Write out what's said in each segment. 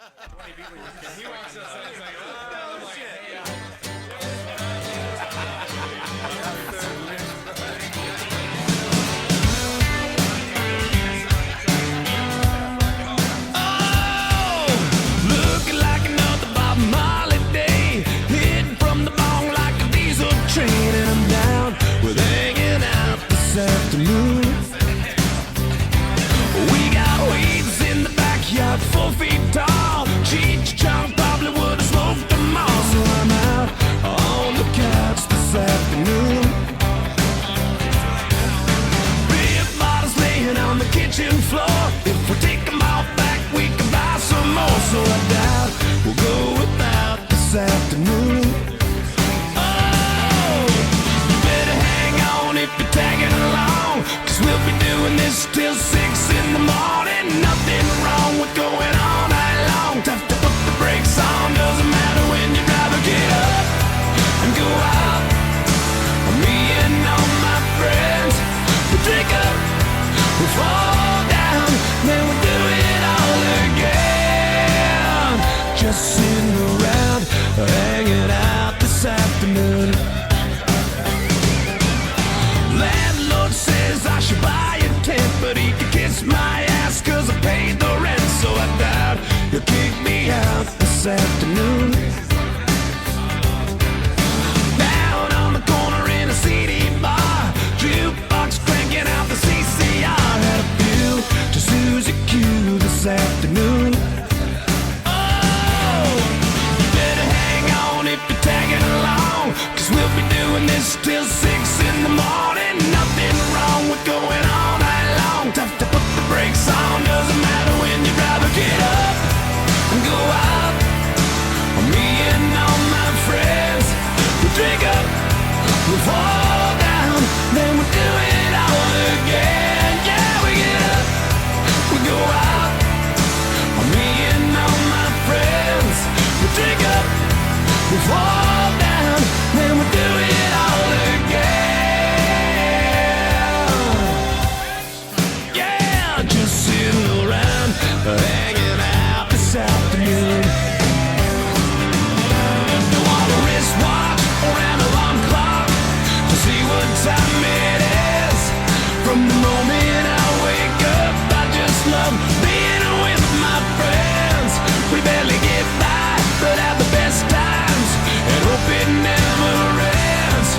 He walks outside and he's like, oh, shit. Looking like another Bob Marley day, hitting from the bong like a diesel train, and I'm down with hanging out this afternoon. We got weeds in the backyard, 4 feet tall. Cheech Chong probably would have smoked them all, so I'm out on the couch this afternoon. Beer bottles laying on the kitchen floor. If we take them all back, we can buy some more. So I doubt we'll go without this afternoon. Oh, you better hang on if you're tagging along, 'cause we'll be doing this till 6 in the morning. Nothing wrong with going all night long. Tough to put the brakes on, doesn't matter when you rather get up and go out. Me and all my friends, we drink up, we fall down, then we do it all again. Just sitting around, hanging out this afternoon. Landlord says I should buy a tent, but he can kiss my ass 'cause I paid the rent. So I doubt he'll kick me out this afternoon. Down on the corner in a CD bar, jukebox cranking out the CCR. Had a few to Susie Q this afternoon. Oh, you better hang on if you're tagging along, 'cause we'll be doing this till 6 in the morning. Nothing wrong with going all night long. Tough to put the brakes on, doesn't matter when you'd rather get up and go out. Me and all my friends, we drink up, we fall down, then we do it all again. Yeah, we get up, we go out. Me and all my friends, we drink up, we fall down, then we do it all again. Yeah, just sitting around, hanging out this afternoon. Don't want a wristwatch or an alarm clock to see what time it is. From the moment I wake up, I just love being with my friends. We barely get by, but have the best times, and hope it never ends.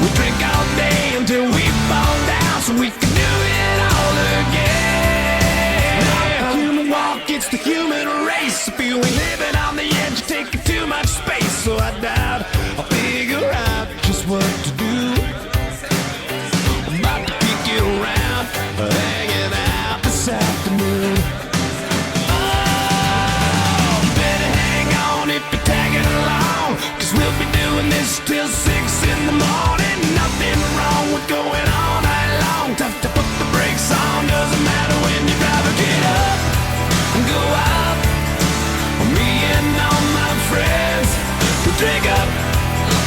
We drink all day until we fall down, so we can do it all again. Not the human walk, it's the human race. If you ain't living on the edge, you're taking too much space. So I doubt I'll figure out just what to do. I'm about to kick you around, hanging out this afternoon. Oh, better hang on if you're tagging along, 'cause we'll be doing this till 6 in the morning. Nothing wrong with going all night long. Tough to put the brakes on, doesn't matter when you'd rather get up and go out. Me and all my friends, we drink up,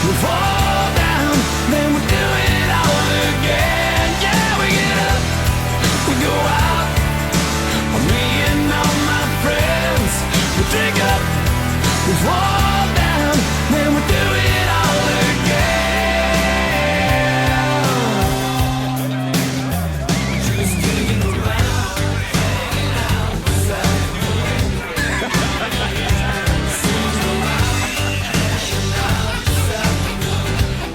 we fall down, then we do it all again. Yeah, we get up, we go out. Me and all my friends, we drink up, we fall down, then we do it all again. Just sitting around, hanging out this afternoon.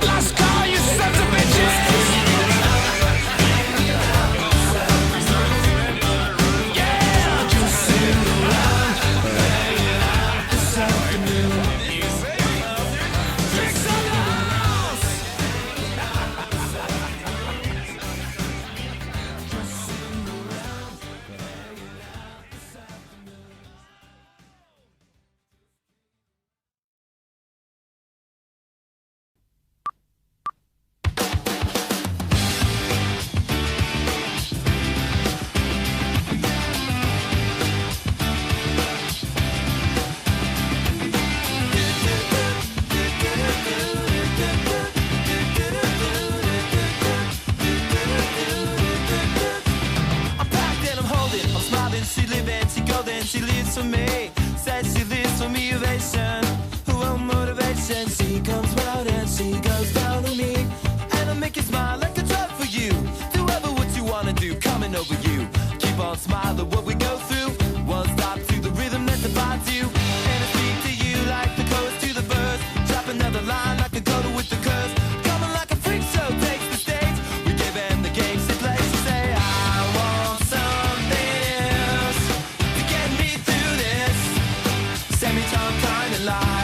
Let's call you sons of bitches. Yeah, just sitting around, hanging out this afternoon. motivation. Oh, motivation. She comes round and she goes down on me. And I'll make you smile like a drug for you. Do ever what you wanna do, coming over you. Keep on smiling what we go through. One stop to the rhythm that divides you. And I speak to you like the chorus to the verse. Drop another line like a coda with the curse. Coming like a freak show takes the stage. We give them the games to play. So say I want something else to get me through this semi-time kind of life.